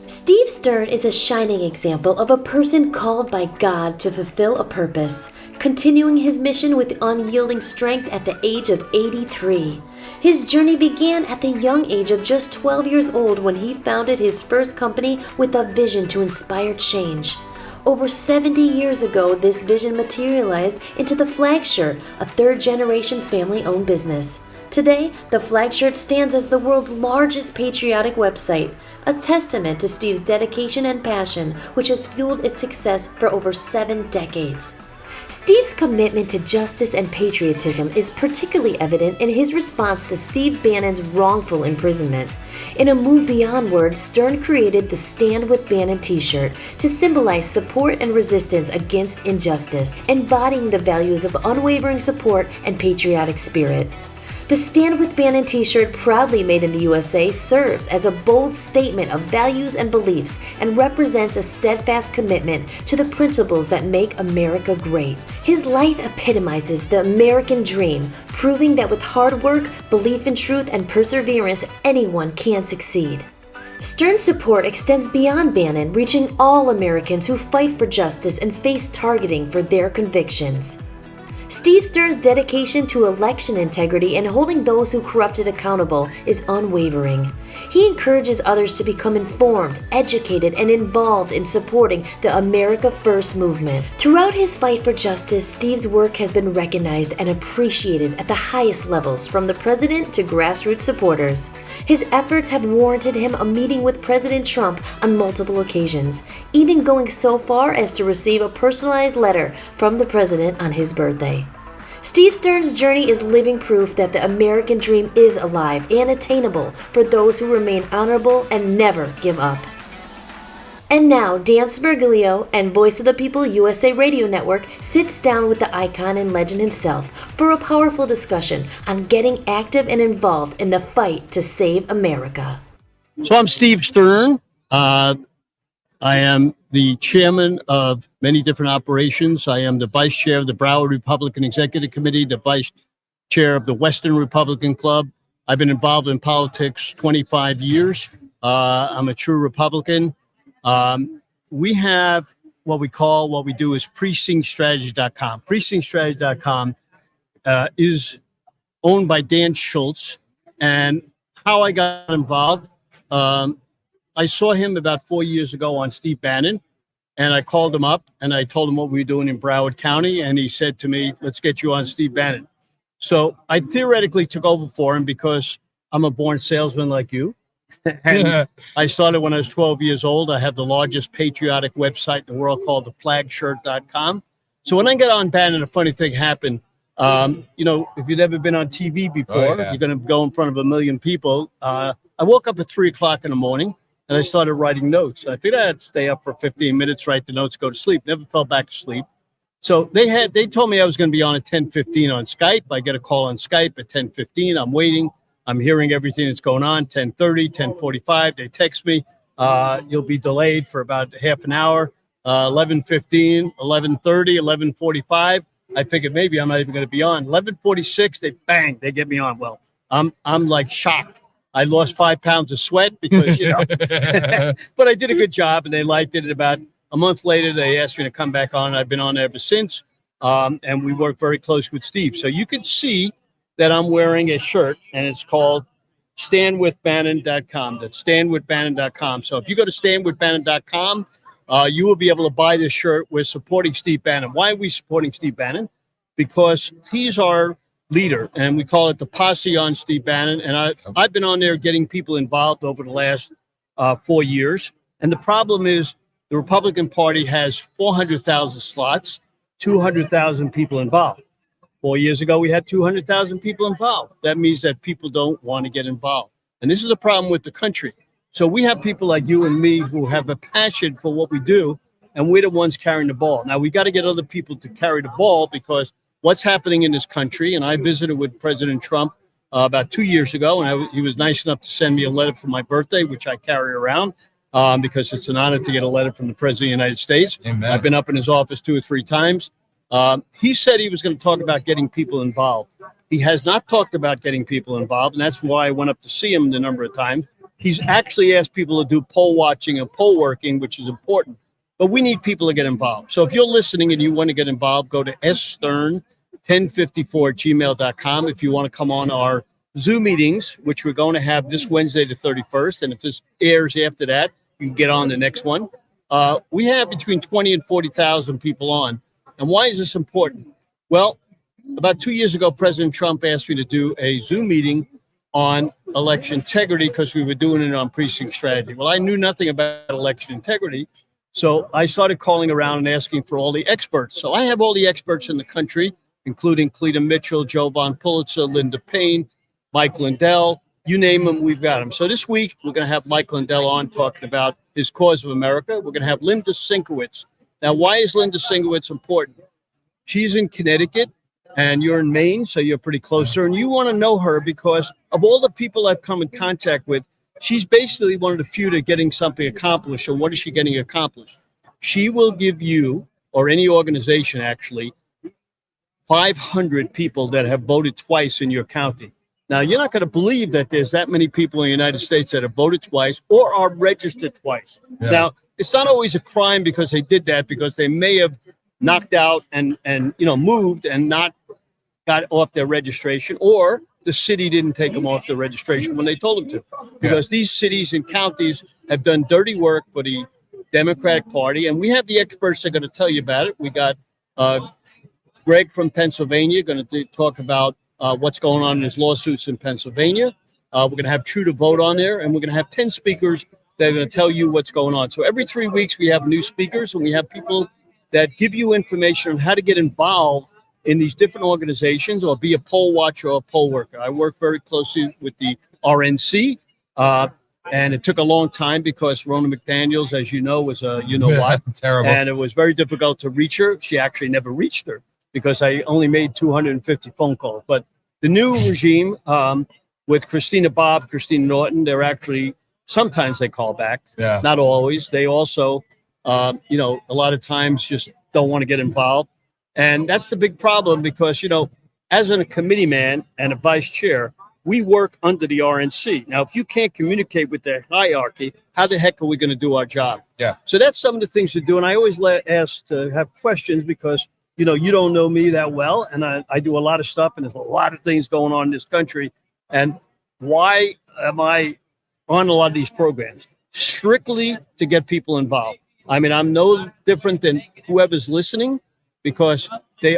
Steve Stern is a shining example of a person called by God to fulfill a purpose, continuing his mission with unyielding strength at the age of 83. His journey began at the young age of just 12 years old when he founded his first company with a vision to inspire change. Over 70 years ago, this vision materialized into the Flag Shirt, a third-generation family-owned business. Today, the Flag Shirt stands as the world's largest patriotic website, a testament to Steve's dedication and passion, which has fueled its success for over 7 decades. Steve's commitment to justice and patriotism is particularly evident in his response to Steve Bannon's wrongful imprisonment. In a move beyond words, Stern created the Stand with Bannon T-Shirt to symbolize support and resistance against injustice, embodying the values of unwavering support and patriotic spirit. The Stand with Bannon T-shirt, proudly made in the USA, serves as a bold statement of values and beliefs and represents a steadfast commitment to the principles that make America great. His life epitomizes the American dream, proving that with hard work, belief in truth, and perseverance, anyone can succeed. Stern's support extends beyond Bannon, reaching all Americans who fight for justice and face targeting for their convictions. Steve Stern's dedication to election integrity and holding those who corrupted accountable is unwavering. He encourages others to become informed, educated, and involved in supporting the America First movement. Throughout his fight for justice, Steve's work has been recognized and appreciated at the highest levels, from the president to grassroots supporters. His efforts have warranted him a meeting with President Trump on multiple occasions, even going so far as to receive a personalized letter from the president on his birthday. Steve Stern's journey is living proof that the American dream is alive and attainable for those who remain honorable and never give up. And now, Dan Smirglio and Voice of the People USA Radio Network sits down with the icon and legend himself for a powerful discussion on getting active and involved in the fight to save America. So I'm Steve Stern. I am the chairman of many different operations. I am the vice chair of the Broward Republican Executive Committee, the vice chair of the Western Republican Club. I've been involved in politics 25 years. I'm a true Republican. We have what we do is precinctstrategy.com. Precinctstrategy.com is owned by Dan Schultz. And how I got involved, I saw him about 4 years ago on Steve Bannon, and I called him up and I told him what we were doing in Broward County. And he said to me, let's get you on Steve Bannon. So I theoretically took over for him because I'm a born salesman like you. And I started when I was 12 years old. I have the largest patriotic website in the world called theflagshirt.com. So when I got on Bannon, a funny thing happened. If you've never been on TV before, you're going to go in front of 1 million people. I woke up at 3 o'clock in the morning and I started writing notes. I figured I'd stay up for 15 minutes, write the notes, go to sleep. Never fell back to sleep. So they told me I was going to be on at 10:15 on Skype. I get a call on Skype at 10:15. I'm waiting. I'm hearing everything that's going on. 10:30, 10:45. They text me. You'll be delayed for about half an hour. 11:15, 11:30, 11:45. I figured maybe I'm not even going to be on. 11:46. They get me on. Well, I'm like shocked. I lost 5 pounds of sweat because, but I did a good job and they liked it. About a month later, they asked me to come back on. I've been on ever since. And we work very close with Steve. So you can see that I'm wearing a shirt and it's called standwithbannon.com. That's standwithbannon.com. So if you go to standwithbannon.com, you will be able to buy this shirt. We're supporting Steve Bannon. Why are we supporting Steve Bannon? Because he's our leader, and we call it the posse on Steve Bannon. And I've been on there getting people involved over the last 4 years. And the problem is the Republican Party has 400,000 slots, 200,000 people involved. 4 years ago, we had 200,000 people involved. That means that people don't want to get involved. And this is the problem with the country. So we have people like you and me who have a passion for what we do, and we're the ones carrying the ball. Now, we got to get other people to carry the ball because what's happening in this country, and I visited with President Trump about 2 years ago, and he was nice enough to send me a letter for my birthday, which I carry around because it's an honor to get a letter from the President of the United States. Amen. I've been up in his office 2 or 3 times. He said he was going to talk about getting people involved. He has not talked about getting people involved, and that's why I went up to see him the number of times. He's actually asked people to do poll watching and poll working, which is important. But we need people to get involved. So if you're listening and you want to get involved, go to sstern1054@gmail.com if you want to come on our Zoom meetings, which we're going to have this Wednesday, the 31st. And if this airs after that, you can get on the next one. We have between 20 and 40,000 people on. And why is this important? Well, about 2 years ago, President Trump asked me to do a Zoom meeting on election integrity because we were doing it on precinct strategy. Well, I knew nothing about election integrity. So I started calling around and asking for all the experts. So I have all the experts in the country, including Cleta Mitchell, Jovan Pulitzer, Linda Payne, Mike Lindell, you name them, we've got them. So this week, we're going to have Mike Lindell on talking about his cause of America. We're going to have Linda Sinkowitz. Now, why is Linda Sinkowitz important? She's in Connecticut and you're in Maine, so you're pretty close to her. And you want to know her because of all the people I've come in contact with, she's basically one of the few that are getting something accomplished. And what is she getting accomplished? She will give you, or any organization actually, 500 people that have voted twice in your county. Now, you're not going to believe that there's that many people in the United States that have voted twice or are registered twice. Yeah. Now, it's not always a crime because they did that, because they may have knocked out and moved and not got off their registration, or the city didn't take them off the registration when they told them to, because these cities and counties have done dirty work for the Democratic Party. And we have the experts that are going to tell you about it. We got Greg from Pennsylvania going to talk about what's going on in his lawsuits in Pennsylvania. We're going to have True to Vote on there, and we're going to have 10 speakers that are going to tell you what's going on. So every 3 weeks we have new speakers, and we have people that give you information on how to get involved in these different organizations or be a poll watcher or a poll worker. I work very closely with the RNC, and it took a long time because Ronna McDaniels, as you know, was a you-know-what. Terrible. And it was very difficult to reach her. She actually never reached her because I only made 250 phone calls. But the new regime with Christina Norton, they're actually, sometimes they call back, not always. They also, a lot of times just don't want to get involved. And that's the big problem because, as a committee man and a vice chair, we work under the RNC. Now, if you can't communicate with the hierarchy, how the heck are we going to do our job? Yeah. So that's some of the things to do. And I always ask to have questions because, you don't know me that well. And I do a lot of stuff, and there's a lot of things going on in this country. And why am I on a lot of these programs? Strictly to get people involved. I mean, I'm no different than whoever's listening, because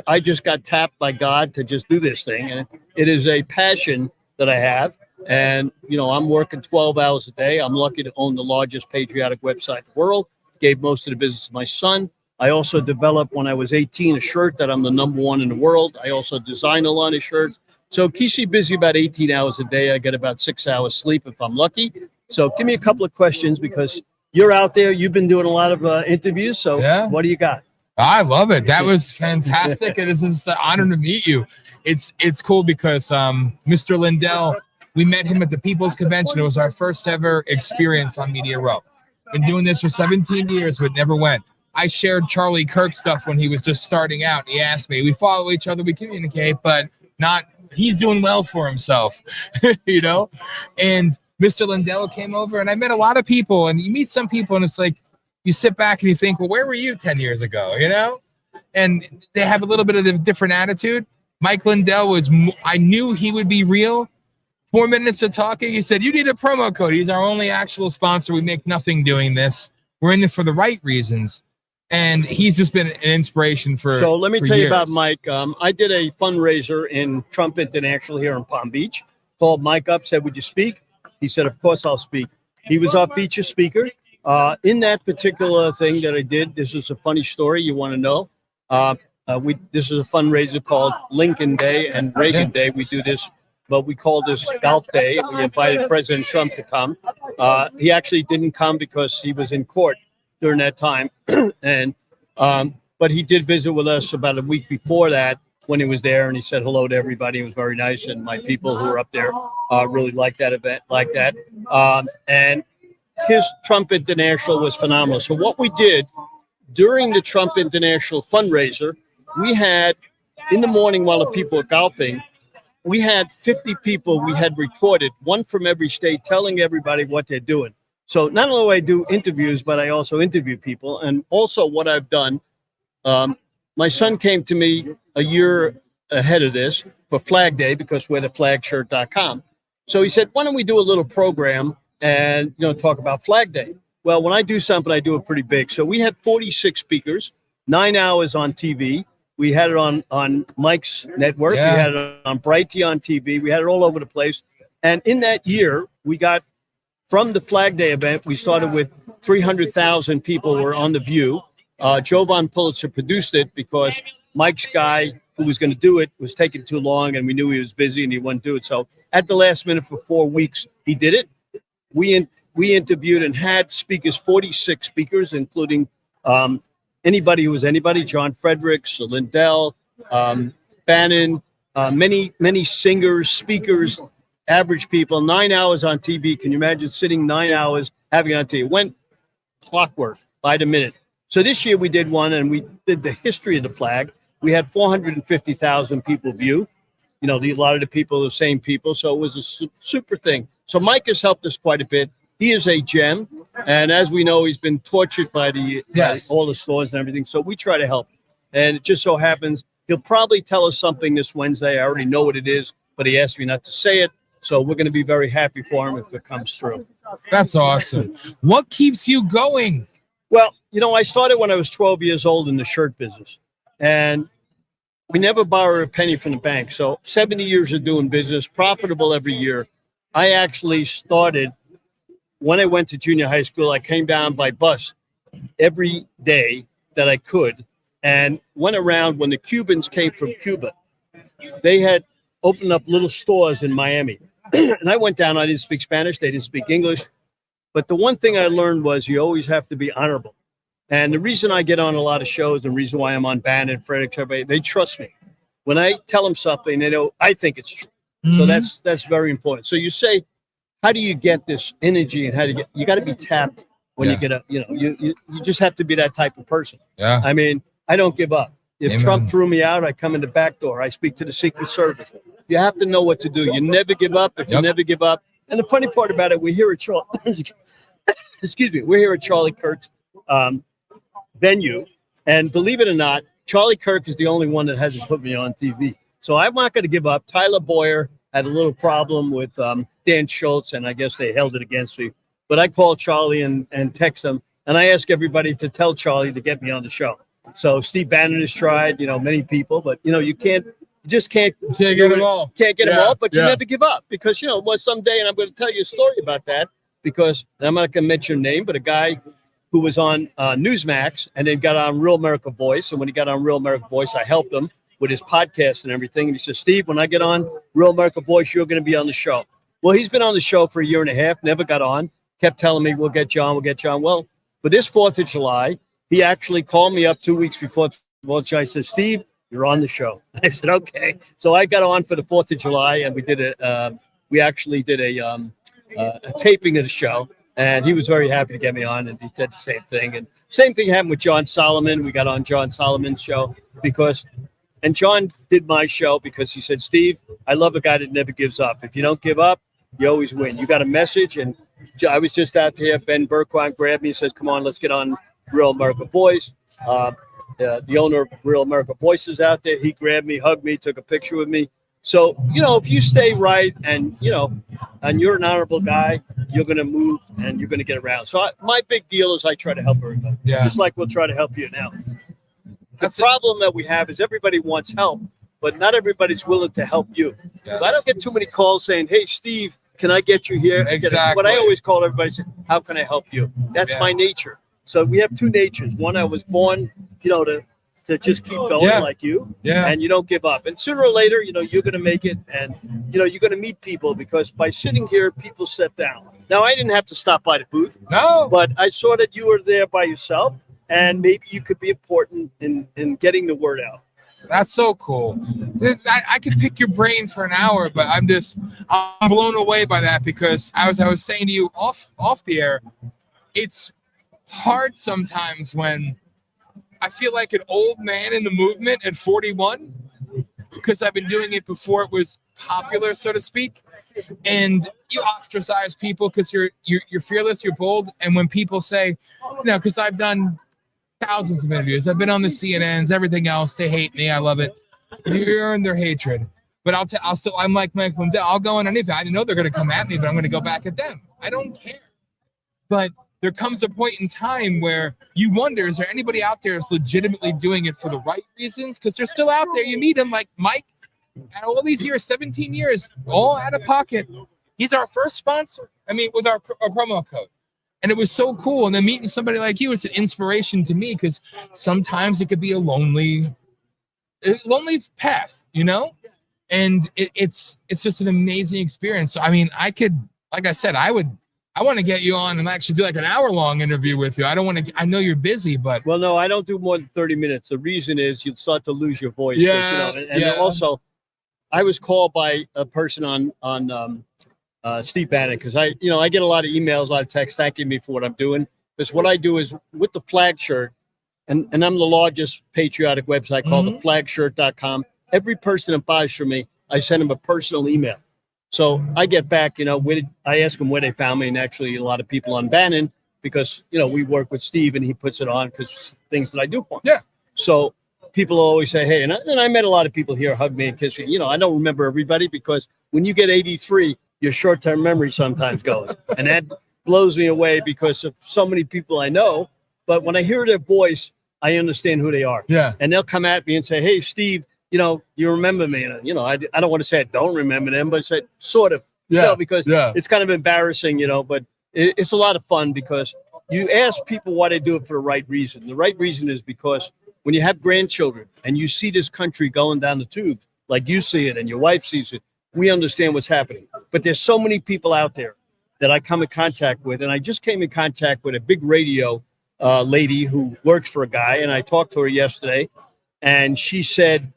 I just got tapped by God to just do this thing. And it is a passion that I have. And, I'm working 12 hours a day. I'm lucky to own the largest patriotic website in the world. Gave most of the business to my son. I also developed, when I was 18, a shirt that I'm the #1 in the world. I also design a line of shirts. So it keeps me busy about 18 hours a day. I get about 6 hours sleep if I'm lucky. So give me a couple of questions, because you're out there. You've been doing a lot of interviews. So What do you got? I love it. That was fantastic. It is an honor to meet you. It's cool because Mr. Lindell, we met him at the People's Convention. It was our first ever experience on Media Row. Been doing this for 17 years, but never went. I shared Charlie Kirk stuff when he was just starting out. He asked me, we follow each other, we communicate, but he's doing well for himself, And Mr. Lindell came over, and I met a lot of people, and you meet some people, and it's like, you sit back and you think, well, where were you 10 years ago, And they have a little bit of a different attitude. Mike Lindell I knew he would be real. 4 minutes of talking, he said, you need a promo code. He's our only actual sponsor. We make nothing doing this. We're in it for the right reasons. And he's just been an inspiration for So let me tell you years. about Mike. I did a fundraiser in Trump International here in Palm Beach. Called Mike up, said, would you speak? He said, of course I'll speak. He was our feature speaker. In that particular thing that I did, this is a funny story you want to know. This is a fundraiser called Lincoln Day and Reagan Day. We do this, but we call this Golf Day. We invited President Trump to come. He actually didn't come because he was in court during that time. But he did visit with us about a week before that when he was there, and he said hello to everybody. It was very nice, and my people who were up there really liked that event, and his Trump International was phenomenal. So what we did during the Trump International fundraiser, we had, in the morning while the people were golfing, we had 50 people we had recorded, one from every state, telling everybody what they're doing. So not only do I do interviews, but I also interview people. And also what I've done, my son came to me a year ahead of this for Flag Day because we're the flagshirt.com. So he said, why don't we do a little program and, talk about Flag Day? Well, when I do something, I do it pretty big. So we had 46 speakers, 9 hours on TV. We had it on Mike's network. Yeah. We had it on Bright T on TV. We had it all over the place. And in that year, we got from the Flag Day event, we started with 300,000 people were on The View. Jovan Pulitzer produced it because Mike's guy who was going to do it was taking too long, and we knew he was busy and he wouldn't do it. So at the last minute for 4 weeks, he did it. We interviewed and had speakers, 46 speakers, including anybody who was anybody, John Fredericks, Lindell, Bannon, many singers, speakers, average people, 9 hours on TV. Can you imagine sitting 9 hours having it on TV? It went clockwork by the minute. So this year we did one, and we did the history of the flag. We had 450,000 people view. A lot of the people are the same people, so it was a super thing. So Mike has helped us quite a bit. He is a gem, and as we know, he's been tortured by all the stores and everything. So we try to help, and it just so happens he'll probably tell us something this Wednesday. I already know what it is, but he asked me not to say it. So we're going to be very happy for him if it comes through. That's awesome. What keeps you going? Well, I started when I was 12 years old in the shirt business, and we never borrowed a penny from the bank. So 70 years of doing business, profitable every year. I actually started when I went to junior high school. I came down by bus every day that I could and went around when the Cubans came from Cuba. They had opened up little stores in Miami. And I went down. I didn't speak Spanish. They didn't speak English. But the one thing I learned was you always have to be honorable. And the reason I get on a lot of shows, the reason why I'm on Bannon, Frederick, everybody, they trust me. When I tell them something, they know I think it's true. So that's very important. So you say, how do you get this energy, and you got to be tapped when you get up. You just have to be that type of person. Yeah. I mean, I don't give up. If Amen. Trump threw me out, I come in the back door. I speak to the Secret Service. You have to know what to do. You never give up. If you never give up. And the funny part about it, we're here at Charlie Kirk's venue, and believe it or not, Charlie Kirk is the only one that hasn't put me on TV. So I'm not going to give up. Tyler Boyer had a little problem with Dan Schultz, and I guess they held it against me. But I called Charlie and text him, and I ask everybody to tell Charlie to get me on the show. So Steve Bannon has tried, many people, but you just can't get them all. Can't get them all, but you never give up because someday, and I'm going to tell you a story about that because I'm not going to mention your name, but a guy who was on Newsmax and then got on Real America Voice, and when he got on Real America Voice, I helped him with his podcast and everything. And he said, Steve, when I get on Real America Voice, you're going to be on the show. Well, he's been on the show for a year and a half, never got on, kept telling me, we'll get you on. Well, for this 4th of July, he actually called me up 2 weeks before the 4th of July. I said, Steve, you're on the show. I said, okay. So I got on for the 4th of July, and we did actually did a taping of the show. And he was very happy to get me on, and he said the same thing. And same thing happened with John Solomon. We got on John Solomon's show and John did my show because he said, Steve, I love a guy that never gives up. If you don't give up, you always win. You got a message. And I was just out there. Ben Berquan grabbed me and says, come on, let's get on Real America Voice. The owner of Real America Voice is out there. He grabbed me, hugged me, took a picture with me. So, if you stay right and you're an honorable guy, you're going to move and you're going to get around. So my big deal is I try to help everybody, just like we'll try to help you now. The problem that we have is everybody wants help, but not everybody's willing to help you. Yes. So I don't get too many calls saying, hey, Steve, can I get you here? Exactly. But I always call everybody and say, how can I help you? That's my nature. So we have two natures. One, I was born, to just keep going like you, and you don't give up. And sooner or later, you're going to make it, and, you're going to meet people because by sitting here, people sit down. Now, I didn't have to stop by the booth, but I saw that you were there by yourself, and maybe you could be important in getting the word out. That's so cool. I could pick your brain for an hour, but I'm blown away by that because as I was saying to you off the air, it's hard sometimes when I feel like an old man in the movement at 41 because I've been doing it before it was popular, so to speak, and you ostracize people because you're fearless, you're bold. And when people say, because I've done thousands of interviews, I've been on the CNNs, everything else, they hate me, I love it. You earn their hatred. But I'm like Mike Lindell. I'll go underneath it. I know they're going to come at me, but I'm going to go back at them. I don't care. But there comes a point in time where you wonder, is there anybody out there that's legitimately doing it for the right reasons? Because they're still out there. You meet them like Mike, at all these years, 17 years, all out of pocket. He's our first sponsor. With our promo code. And it was so cool. And then meeting somebody like you, it's an inspiration to me because sometimes it could be a lonely path, And it's just an amazing experience. So, I could, like I said, I want to get you on and actually do like an hour-long interview with you. I know you're busy, but. Well, no, I don't do more than 30 minutes. The reason is you'll start to lose your voice. Yeah. Also, I was called by a person on Steve Bannon because I get a lot of emails, a lot of texts thanking me for what I'm doing. Because what I do is with the flag shirt, and I'm the largest patriotic website called theflagshirt.com. Every person that buys from me, I send them a personal email. So I get back, I ask them where they found me, and actually a lot of people on Bannon because, we work with Steve and he puts it on because things that I do for him. Yeah. So people always say, hey, and I met a lot of people here, hug me and kiss me. I don't remember everybody because when you get 83, your short-term memory sometimes goes. And that blows me away because of so many people I know. But when I hear their voice, I understand who they are. Yeah. And they'll come at me and say, hey, Steve, you remember me. And, I don't want to say I don't remember them, but I said sort of, because it's kind of embarrassing, but it's a lot of fun because you ask people why they do it for the right reason. The right reason is because when you have grandchildren and you see this country going down the tube, like you see it and your wife sees it, we understand what's happening. But there's so many people out there that I come in contact with. And I just came in contact with a big radio lady who works for a guy. And I talked to her yesterday. And she said,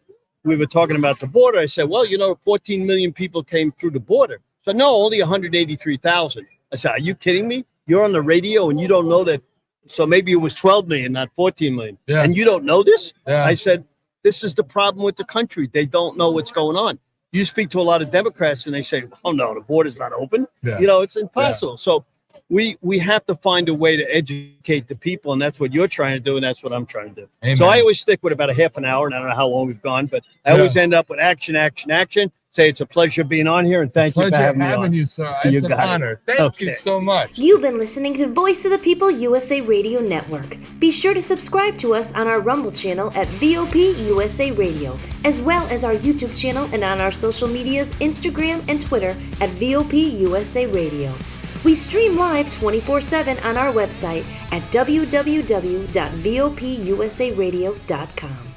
we were talking about the border. I said, well, 14 million people came through the border. So no, only 183,000. I said, are you kidding me? You're on the radio and you don't know that. So maybe it was 12 million, not 14 million. Yeah. And you don't know this? Yeah. I said, this is the problem with the country. They don't know what's going on. You speak to a lot of Democrats and they say, oh, no, the border's not open. Yeah. It's impossible. Yeah. So we have to find a way to educate the people, and that's what you're trying to do, and that's what I'm trying to do. Amen. So I always stick with about a half an hour, and I don't know how long we've gone, but I always end up with action. Say it's a pleasure being on here, and thank you for having me on. You, sir. It's an honor. Thank you so much. You've been listening to Voice of the People USA Radio Network. Be sure to subscribe to us on our Rumble channel at VOP USA Radio, as well as our YouTube channel and on our social medias, Instagram and Twitter at VOP USA Radio. We stream live 24/7 on our website at www.vopusaradio.com.